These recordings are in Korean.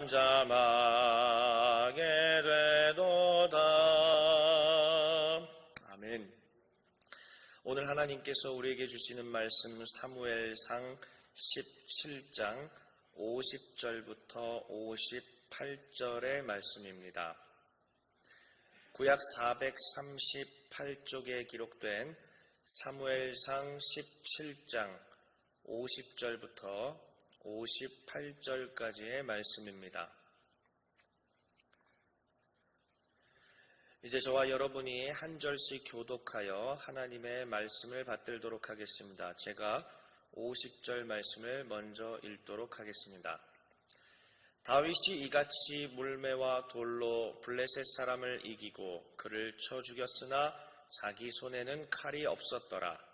잠잠하게 되도다. 아멘. 오늘 하나님께서 우리에게 주시는 말씀 사무엘상 17장 50절부터 58절의 말씀입니다. 구약 438쪽에 기록된 사무엘상 17장 50절부터 58절까지의 말씀입니다. 이제 저와 여러분이 한 절씩 교독하여 하나님의 말씀을 받들도록 하겠습니다. 제가 50절 말씀을 먼저 읽도록 하겠습니다. 다윗이 이같이 물매와 돌로 블레셋 사람을 이기고 그를 쳐 죽였으나 자기 손에는 칼이 없었더라.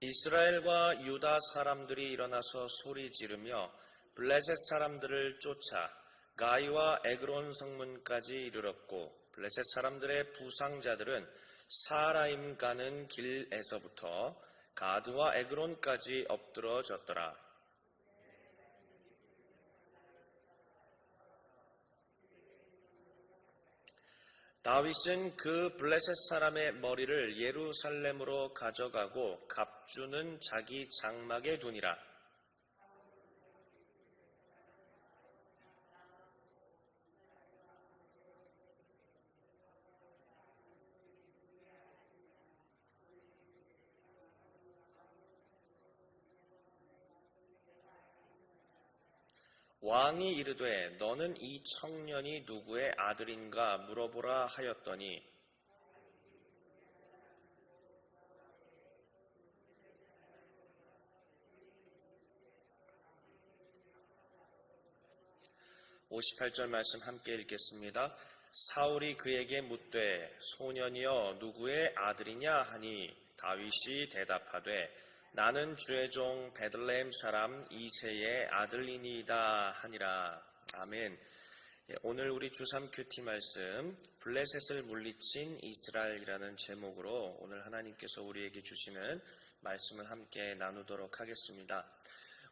이스라엘과 유다 사람들이 일어나서 소리 지르며 블레셋 사람들을 쫓아 가이와 에그론 성문까지 이르렀고 블레셋 사람들의 부상자들은 사라임 가는 길에서부터 가드와 에그론까지 엎드러졌더라. 다윗은 그 블레셋 사람의 머리를 예루살렘으로 가져가고 갑주는 자기 장막에 두니라. 왕이 이르되 너는 이 청년이 누구의 아들인가 물어보라 하였더니 (58절) 말씀 함께 읽겠습니다. 사울이 그에게 묻되 소년이여 누구의 아들이냐 하니 다윗이 대답하되 나는 주의 종 베들레헴 사람 이새의 아들이니이다 하니라. 아멘. 오늘 우리 주3 큐티 말씀 블레셋을 물리친 이스라엘이라는 제목으로 오늘 하나님께서 우리에게 주시는 말씀을 함께 나누도록 하겠습니다.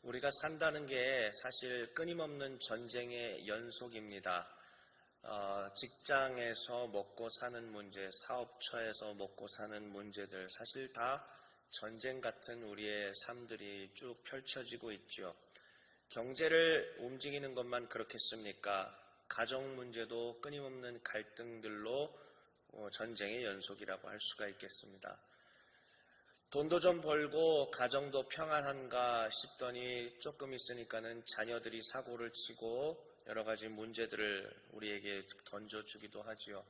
우리가 산다는 게 사실 끊임없는 전쟁의 연속입니다. 직장에서 먹고 사는 문제, 사업처에서 먹고 사는 문제들 사실 다 전쟁 같은 우리의 삶들이 쭉 펼쳐지고 있죠. 경제를 움직이는 것만 그렇겠습니까? 가정 문제도 끊임없는 갈등들로 전쟁의 연속이라고 할 수가 있겠습니다. 돈도 좀 벌고 가정도 평안한가 싶더니 조금 있으니까는 자녀들이 사고를 치고 여러 가지 문제들을 우리에게 던져주기도 하지요.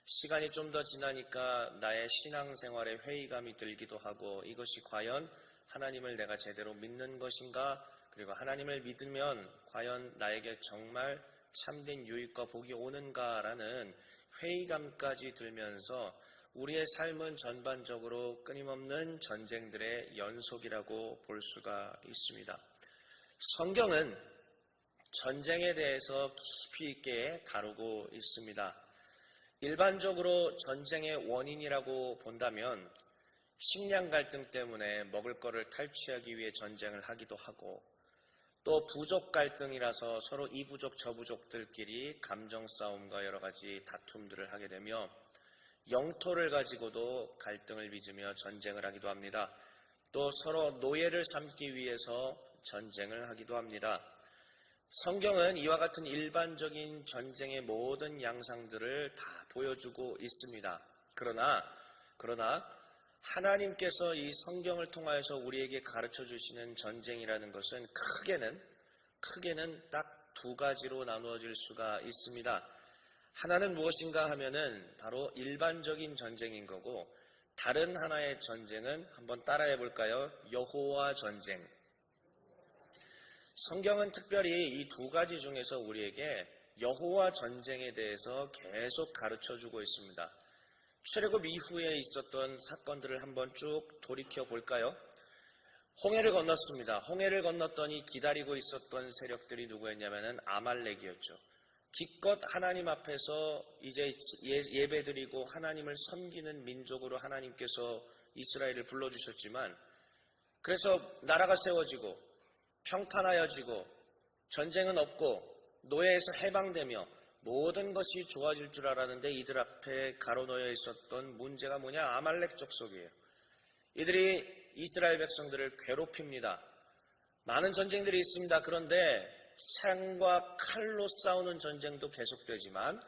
시간이 좀 더 지나니까 나의 신앙생활에 회의감이 들기도 하고 이것이 과연 하나님을 내가 제대로 믿는 것인가, 그리고 하나님을 믿으면 과연 나에게 정말 참된 유익과 복이 오는가라는 회의감까지 들면서 우리의 삶은 전반적으로 끊임없는 전쟁들의 연속이라고 볼 수가 있습니다. 성경은 전쟁에 대해서 깊이 있게 다루고 있습니다. 일반적으로 전쟁의 원인이라고 본다면 식량 갈등 때문에 먹을 거를 탈취하기 위해 전쟁을 하기도 하고, 또 부족 갈등이라서 서로 이 부족 저 부족들끼리 감정 싸움과 여러 가지 다툼들을 하게 되며, 영토를 가지고도 갈등을 빚으며 전쟁을 하기도 합니다. 또 서로 노예를 삼기 위해서 전쟁을 하기도 합니다. 성경은 이와 같은 일반적인 전쟁의 모든 양상들을 다 보여주고 있습니다. 그러나 하나님께서 이 성경을 통하여서 우리에게 가르쳐 주시는 전쟁이라는 것은 크게는 딱 두 가지로 나누어질 수가 있습니다. 하나는 무엇인가 하면은 바로 일반적인 전쟁인 거고, 다른 하나의 전쟁은 한번 따라해 볼까요? 여호와 전쟁. 성경은 특별히 이 두 가지 중에서 우리에게 여호와 전쟁에 대해서 계속 가르쳐주고 있습니다. 출애굽 이후에 있었던 사건들을 한번 쭉 돌이켜 볼까요? 홍해를 건넜습니다. 홍해를 건넜더니 기다리고 있었던 세력들이 누구였냐면 아말렉이었죠. 기껏 하나님 앞에서 이제 예배드리고 하나님을 섬기는 민족으로 하나님께서 이스라엘을 불러주셨지만, 그래서 나라가 세워지고 평탄하여지고 전쟁은 없고 노예에서 해방되며 모든 것이 좋아질 줄 알았는데, 이들 앞에 가로놓여 있었던 문제가 뭐냐? 아말렉 족속이에요. 이들이 이스라엘 백성들을 괴롭힙니다. 많은 전쟁들이 있습니다. 그런데 창과 칼로 싸우는 전쟁도 계속되지만,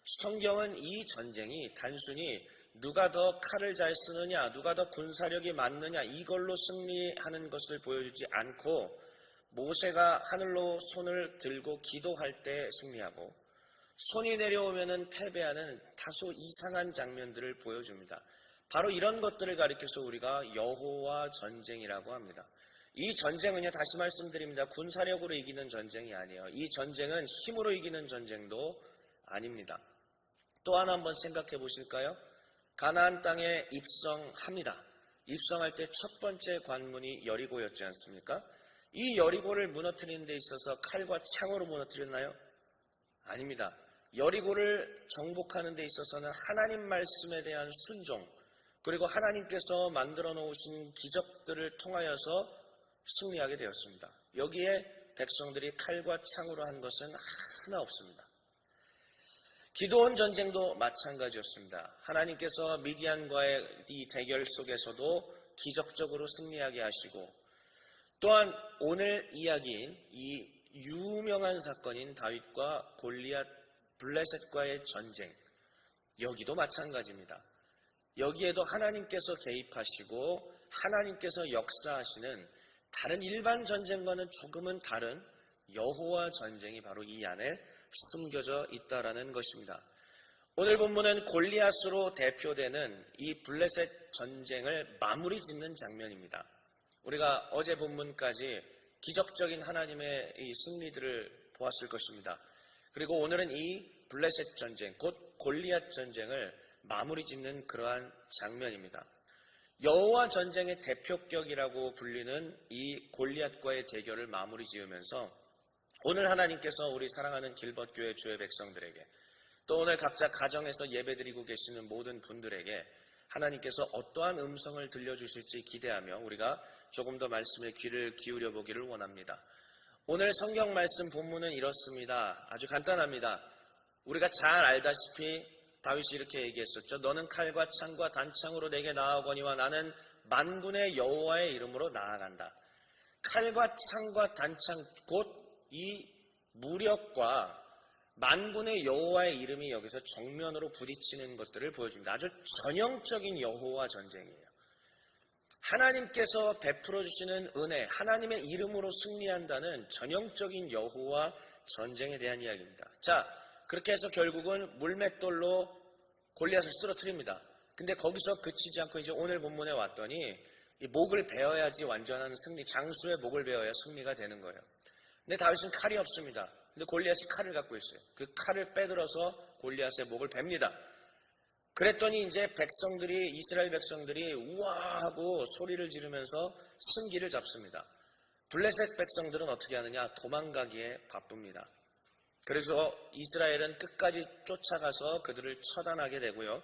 성경은 이 전쟁이 단순히 누가 더 칼을 잘 쓰느냐, 누가 더 군사력이 많느냐, 이걸로 승리하는 것을 보여주지 않고, 모세가 하늘로 손을 들고 기도할 때 승리하고 손이 내려오면은 패배하는 다소 이상한 장면들을 보여줍니다. 바로 이런 것들을 가리켜서 우리가 여호와 전쟁이라고 합니다. 이 전쟁은요, 다시 말씀드립니다. 군사력으로 이기는 전쟁이 아니에요. 이 전쟁은 힘으로 이기는 전쟁도 아닙니다. 또 하나 한번 생각해 보실까요? 가나안 땅에 입성합니다. 입성할 때 첫 번째 관문이 여리고였지 않습니까? 이 여리고를 무너뜨리는 데 있어서 칼과 창으로 무너뜨렸나요? 아닙니다. 여리고를 정복하는 데 있어서는 하나님 말씀에 대한 순종, 그리고 하나님께서 만들어 놓으신 기적들을 통하여서 승리하게 되었습니다. 여기에 백성들이 칼과 창으로 한 것은 하나 없습니다. 기드온 전쟁도 마찬가지였습니다. 하나님께서 미디안과의 이 대결 속에서도 기적적으로 승리하게 하시고, 또한 오늘 이야기인 이 유명한 사건인 다윗과 골리앗 블레셋과의 전쟁, 여기도 마찬가지입니다. 여기에도 하나님께서 개입하시고 하나님께서 역사하시는 다른 일반 전쟁과는 조금은 다른 여호와 전쟁이 바로 이 안에 숨겨져 있다라는 것입니다. 오늘 본문은 골리앗으로 대표되는 이 블레셋 전쟁을 마무리 짓는 장면입니다. 우리가 어제 본문까지 기적적인 하나님의 이 승리들을 보았을 것입니다. 그리고 오늘은 이 블레셋 전쟁, 곧 골리앗 전쟁을 마무리 짓는 그러한 장면입니다. 여호와 전쟁의 대표격이라고 불리는 이 골리앗과의 대결을 마무리 지으면서 오늘 하나님께서 우리 사랑하는 길벗교회 주의 백성들에게, 또 오늘 각자 가정에서 예배드리고 계시는 모든 분들에게 하나님께서 어떠한 음성을 들려주실지 기대하며 우리가 조금 더 말씀에 귀를 기울여 보기를 원합니다. 오늘 성경 말씀 본문은 이렇습니다. 아주 간단합니다. 우리가 잘 알다시피 다윗이 이렇게 얘기했었죠. 너는 칼과 창과 단창으로 내게 나아오거니와 나는 만군의 여호와의 이름으로 나아간다. 칼과 창과 단창, 곧 이 무력과 만군의 여호와의 이름이 여기서 정면으로 부딪히는 것들을 보여줍니다. 아주 전형적인 여호와 전쟁이에요. 하나님께서 베풀어 주시는 은혜, 하나님의 이름으로 승리한다는 전형적인 여호와 전쟁에 대한 이야기입니다. 자, 그렇게 해서 결국은 물맷돌로 골리앗을 쓰러뜨립니다. 근데 거기서 그치지 않고 이제 오늘 본문에 왔더니 이 목을 베어야지 완전한 승리, 장수의 목을 베어야 승리가 되는 거예요. 근데 다윗은 칼이 없습니다. 근데 골리앗이 칼을 갖고 있어요. 그 칼을 빼들어서 골리앗의 목을 뱁니다. 그랬더니 이제 백성들이, 이스라엘 백성들이 우와하고 소리를 지르면서 승기를 잡습니다. 블레셋 백성들은 어떻게 하느냐? 도망가기에 바쁩니다. 그래서 이스라엘은 끝까지 쫓아가서 그들을 처단하게 되고요.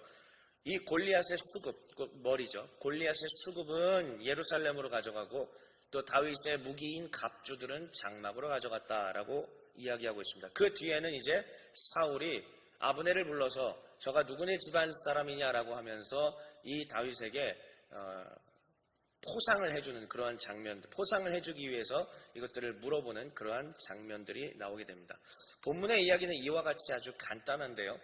이 골리앗의 수급, 그 머리죠. 골리앗의 수급은 예루살렘으로 가져가고 또 다윗의 무기인 갑주들은 장막으로 가져갔다라고 이야기하고 있습니다. 그 뒤에는 이제 사울이 아브넬을 불러서 저가 누구네 집안 사람이냐라고 하면서 이 다윗에게 포상을 해주는 그러한 장면들, 포상을 해주기 위해서 이것들을 물어보는 그러한 장면들이 나오게 됩니다. 본문의 이야기는 이와 같이 아주 간단한데요.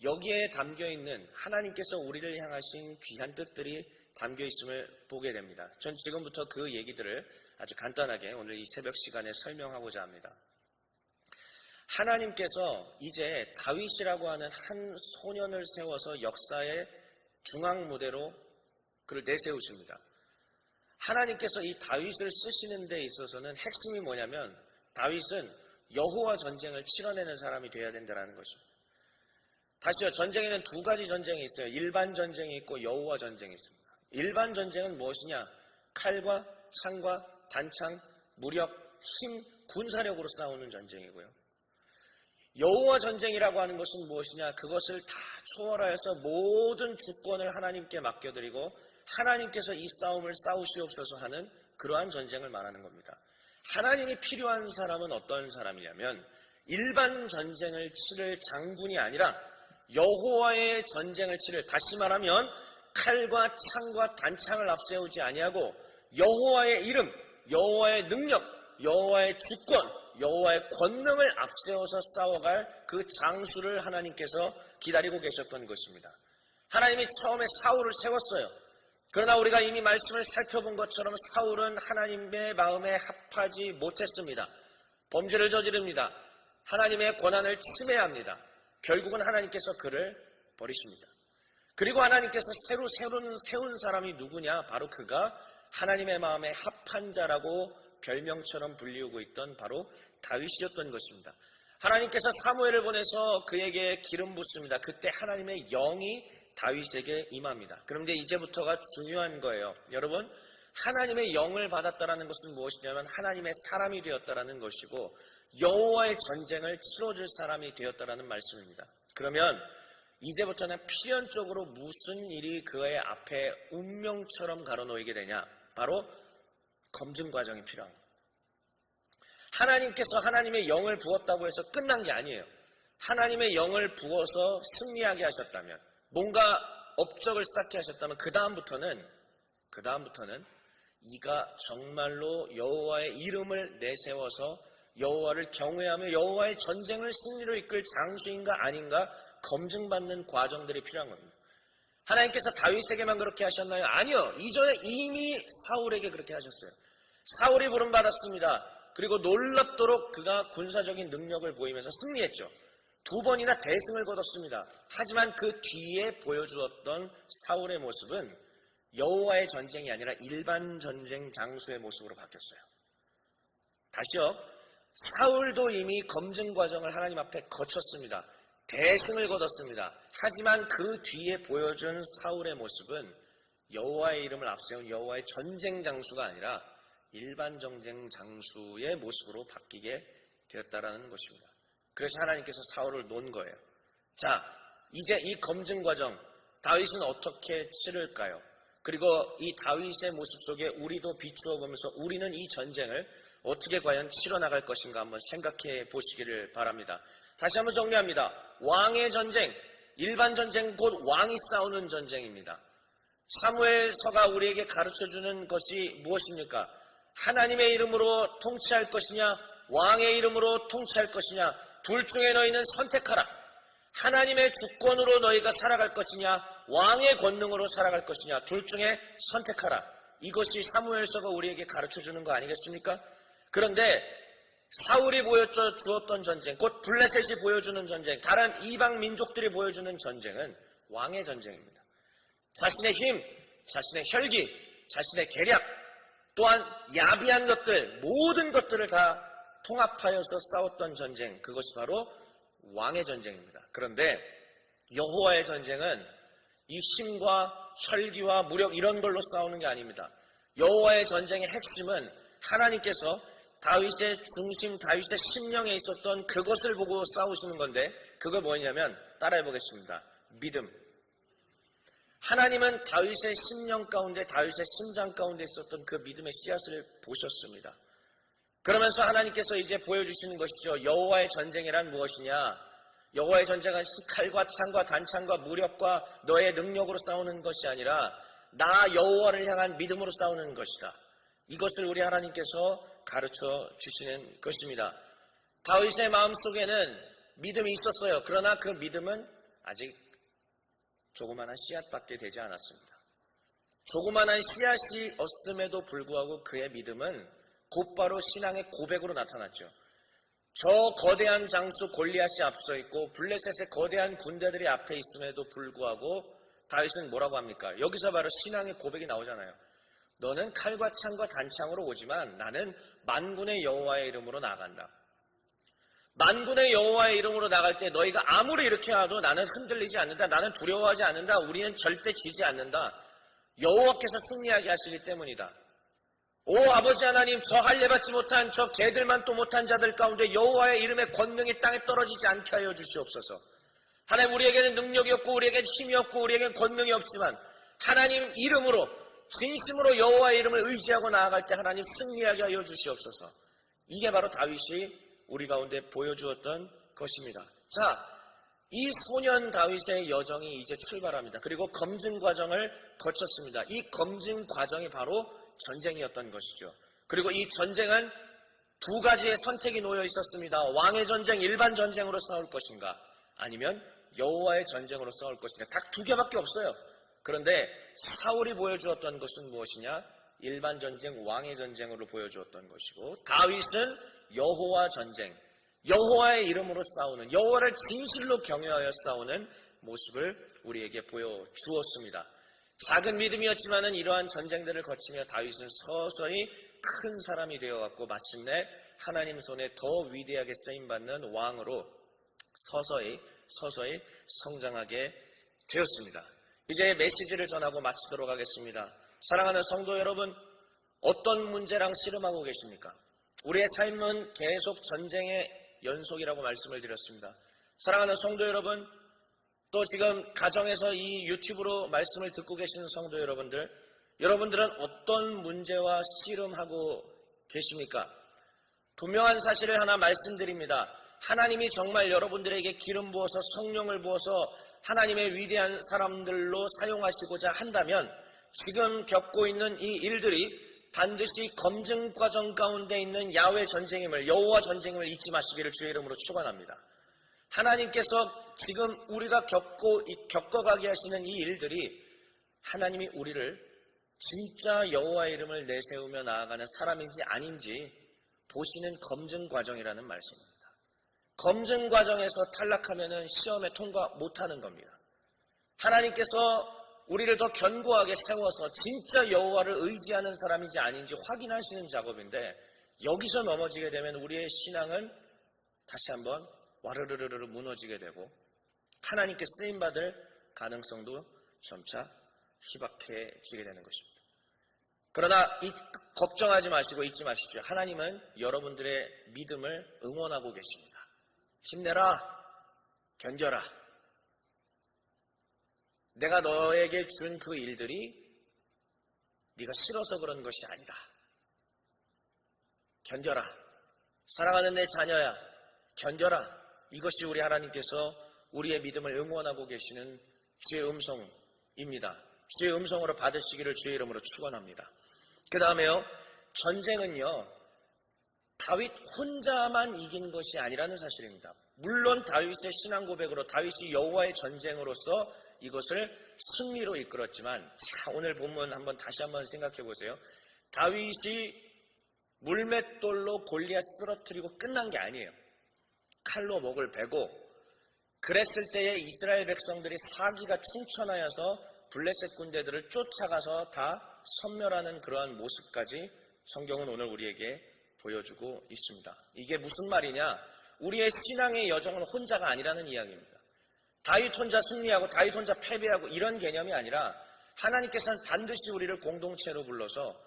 여기에 담겨있는 하나님께서 우리를 향하신 귀한 뜻들이 담겨있음을 보게 됩니다. 전 지금부터 그 얘기들을 아주 간단하게 오늘 이 새벽 시간에 설명하고자 합니다. 하나님께서 이제 다윗이라고 하는 한 소년을 세워서 역사의 중앙 무대로 그를 내세우십니다. 하나님께서 이 다윗을 쓰시는 데 있어서는 핵심이 뭐냐면 다윗은 여호와 전쟁을 치러내는 사람이 되어야 된다는 것입니다. 다시요, 전쟁에는 두 가지 전쟁이 있어요. 일반 전쟁이 있고 여호와 전쟁이 있습니다. 일반 전쟁은 무엇이냐? 칼과 창과 단창, 무력, 힘, 군사력으로 싸우는 전쟁이고요. 여호와 전쟁이라고 하는 것은 무엇이냐? 그것을 다 초월하여서 모든 주권을 하나님께 맡겨드리고 하나님께서 이 싸움을 싸우시옵소서 하는 그러한 전쟁을 말하는 겁니다. 하나님이 필요한 사람은 어떤 사람이냐면 일반 전쟁을 치를 장군이 아니라 여호와의 전쟁을 치를, 다시 말하면 칼과 창과 단창을 앞세우지 아니하고 여호와의 이름, 여호와의 능력, 여호와의 주권, 여호와의 권능을 앞세워서 싸워갈 그 장수를 하나님께서 기다리고 계셨던 것입니다. 하나님이 처음에 사울을 세웠어요. 그러나 우리가 이미 말씀을 살펴본 것처럼 사울은 하나님의 마음에 합하지 못했습니다. 범죄를 저지릅니다. 하나님의 권한을 침해합니다. 결국은 하나님께서 그를 버리십니다. 그리고 하나님께서 새로 세운 사람이 누구냐? 바로 그가 하나님의 마음에 합한 자라고 별명처럼 불리우고 있던 바로 다윗이었던 것입니다. 하나님께서 사무엘을 보내서 그에게 기름 붓습니다. 그때 하나님의 영이 다윗에게 임합니다. 그런데 이제부터가 중요한 거예요. 여러분, 하나님의 영을 받았다라는 것은 무엇이냐면 하나님의 사람이 되었다라는 것이고 여호와의 전쟁을 치러줄 사람이 되었다라는 말씀입니다. 그러면 이제부터는 필연적으로 무슨 일이 그의 앞에 운명처럼 가로놓이게 되냐? 바로 검증 과정이 필요한 겁니다. 하나님께서 하나님의 영을 부었다고 해서 끝난 게 아니에요. 하나님의 영을 부어서 승리하게 하셨다면, 뭔가 업적을 쌓게 하셨다면 그 다음부터는 이가 정말로 여호와의 이름을 내세워서 여호와를 경외하며 여호와의 전쟁을 승리로 이끌 장수인가 아닌가 검증받는 과정들이 필요한 겁니다. 하나님께서 다윗에게만 그렇게 하셨나요? 아니요. 이전에 이미 사울에게 그렇게 하셨어요. 사울이 부름받았습니다. 그리고 놀랍도록 그가 군사적인 능력을 보이면서 승리했죠. 2번이나 대승을 거뒀습니다. 하지만 그 뒤에 보여주었던 사울의 모습은 여호와의 전쟁이 아니라 일반 전쟁 장수의 모습으로 바뀌었어요. 다시요. 사울도 이미 검증 과정을 하나님 앞에 거쳤습니다. 대승을 거뒀습니다. 하지만 그 뒤에 보여준 사울의 모습은 여호와의 이름을 앞세운 여호와의 전쟁 장수가 아니라 일반 전쟁 장수의 모습으로 바뀌게 되었다라는 것입니다. 그래서 하나님께서 사울을 놓은 거예요. 자, 이제 이 검증 과정 다윗은 어떻게 치를까요? 그리고 이 다윗의 모습 속에 우리도 비추어 보면서 우리는 이 전쟁을 어떻게 과연 치러나갈 것인가 한번 생각해 보시기를 바랍니다. 다시 한번 정리합니다. 왕의 전쟁, 일반 전쟁 곧 왕이 싸우는 전쟁입니다. 사무엘서가 우리에게 가르쳐주는 것이 무엇입니까? 하나님의 이름으로 통치할 것이냐, 왕의 이름으로 통치할 것이냐, 둘 중에 너희는 선택하라. 하나님의 주권으로 너희가 살아갈 것이냐, 왕의 권능으로 살아갈 것이냐, 둘 중에 선택하라. 이것이 사무엘서가 우리에게 가르쳐주는 거 아니겠습니까? 그런데 사울이 보여주었던 전쟁, 곧 블레셋이 보여주는 전쟁, 다른 이방 민족들이 보여주는 전쟁은 왕의 전쟁입니다. 자신의 힘, 자신의 혈기, 자신의 계략, 또한 야비한 것들, 모든 것들을 다 통합하여서 싸웠던 전쟁, 그것이 바로 왕의 전쟁입니다. 그런데 여호와의 전쟁은 이 힘과 혈기와 무력 이런 걸로 싸우는 게 아닙니다. 여호와의 전쟁의 핵심은 하나님께서 다윗의 중심, 다윗의 심령에 있었던 그것을 보고 싸우시는 건데, 그거 뭐냐면 따라해 보겠습니다. 믿음. 하나님은 다윗의 심령 가운데, 다윗의 심장 가운데 있었던 그 믿음의 씨앗을 보셨습니다. 그러면서 하나님께서 이제 보여주시는 것이죠. 여호와의 전쟁이란 무엇이냐? 여호와의 전쟁은 칼과 창과 단창과 무력과 너의 능력으로 싸우는 것이 아니라 나 여호와를 향한 믿음으로 싸우는 것이다. 이것을 우리 하나님께서 가르쳐 주시는 것입니다. 다윗의 마음속에는 믿음이 있었어요. 그러나 그 믿음은 아직 조그만한 씨앗밖에 되지 않았습니다. 조그만한 씨앗이 었음에도 불구하고 그의 믿음은 곧바로 신앙의 고백으로 나타났죠. 저 거대한 장수 골리앗이 앞서 있고 블레셋의 거대한 군대들이 앞에 있음에도 불구하고 다윗은 뭐라고 합니까? 여기서 바로 신앙의 고백이 나오잖아요. 너는 칼과 창과 단창으로 오지만 나는 만군의 여호와의 이름으로 나아간다. 만군의 여호와의 이름으로 나갈 때 너희가 아무리 이렇게 하도 나는 흔들리지 않는다. 나는 두려워하지 않는다. 우리는 절대 지지 않는다. 여호와께서 승리하게 하시기 때문이다. 오 아버지 하나님, 저 할례 받지 못한 저 개들만 또 못한 자들 가운데 여호와의 이름의 권능이 땅에 떨어지지 않게 하여 주시옵소서. 하나님, 우리에게는 능력이 없고 우리에게는 힘이 없고 우리에게는 권능이 없지만 하나님 이름으로 진심으로 여호와의 이름을 의지하고 나아갈 때 하나님 승리하게 하여 주시옵소서. 이게 바로 다윗이 우리 가운데 보여주었던 것입니다. 자, 이 소년 다윗의 여정이 이제 출발합니다. 그리고 검증 과정을 거쳤습니다. 이 검증 과정이 바로 전쟁이었던 것이죠. 그리고 이 전쟁은 두 가지의 선택이 놓여 있었습니다. 왕의 전쟁, 일반 전쟁으로 싸울 것인가, 아니면 여호와의 전쟁으로 싸울 것인가. 딱 두 개밖에 없어요. 그런데 사울이 보여주었던 것은 무엇이냐? 일반 전쟁, 왕의 전쟁으로 보여주었던 것이고, 다윗은 여호와 전쟁, 여호와의 이름으로 싸우는, 여호와를 진실로 경외하여 싸우는 모습을 우리에게 보여주었습니다. 작은 믿음이었지만은 이러한 전쟁들을 거치며 다윗은 서서히 큰 사람이 되어갔고 마침내 하나님 손에 더 위대하게 쓰임받는 왕으로 서서히 성장하게 되었습니다. 이제 메시지를 전하고 마치도록 하겠습니다. 사랑하는 성도 여러분, 어떤 문제랑 씨름하고 계십니까? 우리의 삶은 계속 전쟁의 연속이라고 말씀을 드렸습니다. 사랑하는 성도 여러분, 또 지금 가정에서 이 유튜브로 말씀을 듣고 계시는 성도 여러분들은 어떤 문제와 씨름하고 계십니까? 분명한 사실을 하나 말씀드립니다. 하나님이 정말 여러분들에게 기름 부어서 성령을 부어서 하나님의 위대한 사람들로 사용하시고자 한다면 지금 겪고 있는 이 일들이 반드시 검증 과정 가운데 있는 야훼 전쟁임을, 여호와 전쟁임을 잊지 마시기를 주의 이름으로 축원합니다. 하나님께서 지금 우리가 겪어가게 하시는 이 일들이 하나님이 우리를 진짜 여호와의 이름을 내세우며 나아가는 사람인지 아닌지 보시는 검증 과정이라는 말씀입니다. 검증 과정에서 탈락하면 시험에 통과 못하는 겁니다. 하나님께서 우리를 더 견고하게 세워서 진짜 여호와를 의지하는 사람인지 아닌지 확인하시는 작업인데, 여기서 넘어지게 되면 우리의 신앙은 다시 한번 와르르르르 무너지게 되고 하나님께 쓰임받을 가능성도 점차 희박해지게 되는 것입니다. 그러나 걱정하지 마시고 잊지 마십시오. 하나님은 여러분들의 믿음을 응원하고 계십니다. 힘내라, 견뎌라. 내가 너에게 준 그 일들이 네가 싫어서 그런 것이 아니다. 견뎌라. 사랑하는 내 자녀야, 견뎌라. 이것이 우리 하나님께서 우리의 믿음을 응원하고 계시는 주의 음성입니다. 주의 음성으로 받으시기를 주의 이름으로 축원합니다. 그 다음에요, 전쟁은요 다윗 혼자만 이긴 것이 아니라는 사실입니다. 물론 다윗의 신앙 고백으로, 다윗이 여호와의 전쟁으로서 이것을 승리로 이끌었지만, 자, 오늘 본문 다시 한번 생각해 보세요. 다윗이 물맷돌로 골리앗 쓰러뜨리고 끝난 게 아니에요. 칼로 목을 베고, 그랬을 때에 이스라엘 백성들이 사기가 충천하여서 블레셋 군대들을 쫓아가서 다 섬멸하는 그러한 모습까지 성경은 오늘 우리에게 보여주고 있습니다. 이게 무슨 말이냐? 우리의 신앙의 여정은 혼자가 아니라는 이야기입니다. 다윗 혼자 승리하고 다윗 혼자 패배하고 이런 개념이 아니라, 하나님께서는 반드시 우리를 공동체로 불러서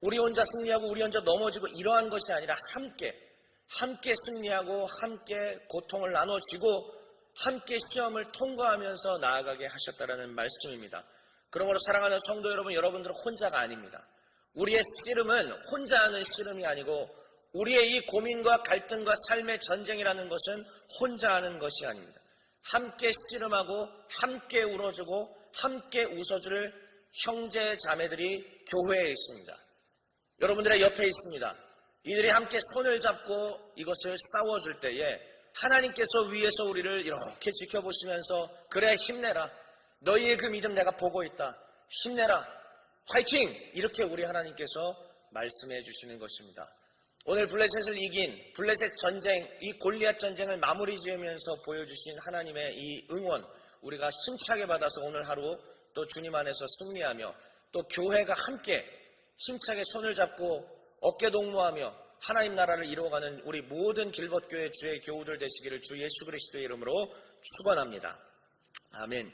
우리 혼자 승리하고 우리 혼자 넘어지고 이러한 것이 아니라 함께 승리하고 함께 고통을 나눠지고 함께 시험을 통과하면서 나아가게 하셨다라는 말씀입니다. 그러므로 사랑하는 성도 여러분, 여러분들은 혼자가 아닙니다. 우리의 씨름은 혼자 하는 씨름이 아니고, 우리의 이 고민과 갈등과 삶의 전쟁이라는 것은 혼자 하는 것이 아닙니다. 함께 씨름하고 함께 울어주고 함께 웃어줄 형제 자매들이 교회에 있습니다. 여러분들의 옆에 있습니다. 이들이 함께 손을 잡고 이것을 싸워줄 때에 하나님께서 위에서 우리를 이렇게 지켜보시면서, 그래 힘내라, 너희의 그 믿음 내가 보고 있다, 힘내라, 화이팅! 이렇게 우리 하나님께서 말씀해 주시는 것입니다. 오늘 블레셋을 이긴 블레셋 전쟁, 이 골리앗 전쟁을 마무리 지으면서 보여주신 하나님의 이 응원, 우리가 힘차게 받아서 오늘 하루 또 주님 안에서 승리하며, 또 교회가 함께 힘차게 손을 잡고 어깨 동무하며 하나님 나라를 이루어가는 우리 모든 길벗교회 주의 교우들 되시기를 주 예수 그리스도의 이름으로 축원합니다. 아멘.